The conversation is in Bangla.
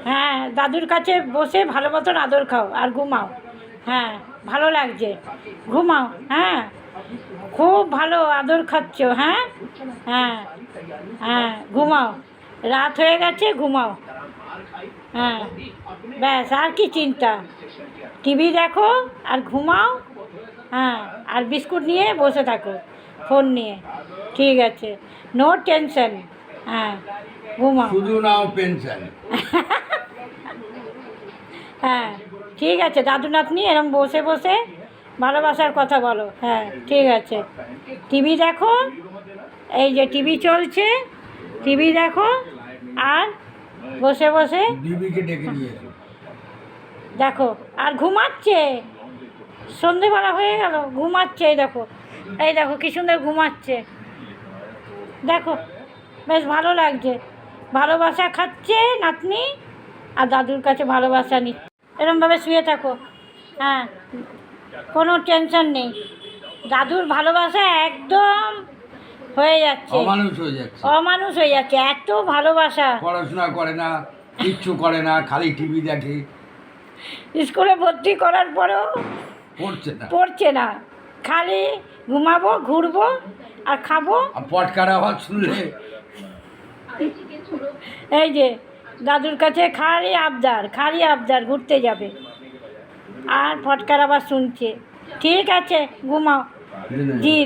হ্যাঁ, দাদুর কাছে বসে ভালো মতন আদর খাও আর ঘুমাও। হ্যাঁ, ভালো লাগছে, ঘুমাও। হ্যাঁ, খুব ভালো আদর খাচ্ছ। হ্যাঁ, হ্যাঁ, হ্যাঁ, ঘুমাও, রাত হয়ে গেছে, ঘুমাও। হ্যাঁ, ব্যাস, আর কি চিন্তা? টিভি দেখো আর ঘুমাও। হ্যাঁ, আর বিস্কুট নিয়ে বসে থাকো, ফোন নিয়ে। ঠিক আছে, নো টেনশন। হ্যাঁ, ঘুমাও। শুধু নাও পেনশন। হ্যাঁ, ঠিক আছে, দাদু নাতনি এরম বসে বসে ভালোবাসার কথা বলো। হ্যাঁ, ঠিক আছে, টিভি দেখো, এই যে টিভি চলছে, টিভি দেখো আর বসে বসে বিবিকে ডেকে নিয়ে এসো। দেখো, আর ঘুমাচ্ছে। সন্ধেবেলা হয়ে গেল, ঘুমাচ্ছে। এই দেখো, এই দেখো কি সুন্দর ঘুমাচ্ছে। দেখো, বেশ ভালো লাগছে, ভালোবাসা খাচ্ছে নাতনি আর দাদুর কাছে ভালোবাসা নিচ্ছে। এরমভাবে শুয়ে থাকো। হ্যাঁ, কোনো টেনশন নেই, দাদুর ভালোবাসা একদম হয়ে যাচ্ছে, অমানুষ হয়ে যাচ্ছে, অমানুষ হয়ে যাচ্ছে, এত ভালোবাসা। পড়াশোনা করে না, কিচ্ছু করে না, খালি টিভি দেখে, স্কুলে ভর্তি করার পরেও পড়ছে না। পড়ছে না, খালি ঘুমাবো, ঘুরবো আর খাবো। আর পটকার আওয়াজ শুনলে এই যে দাদুর কাছে খালি আবদার, খালি আবদার, ঘুরতে যাবে আর ফটকার আবার শুনছে। ঠিক আছে, ঘুমাও। জি।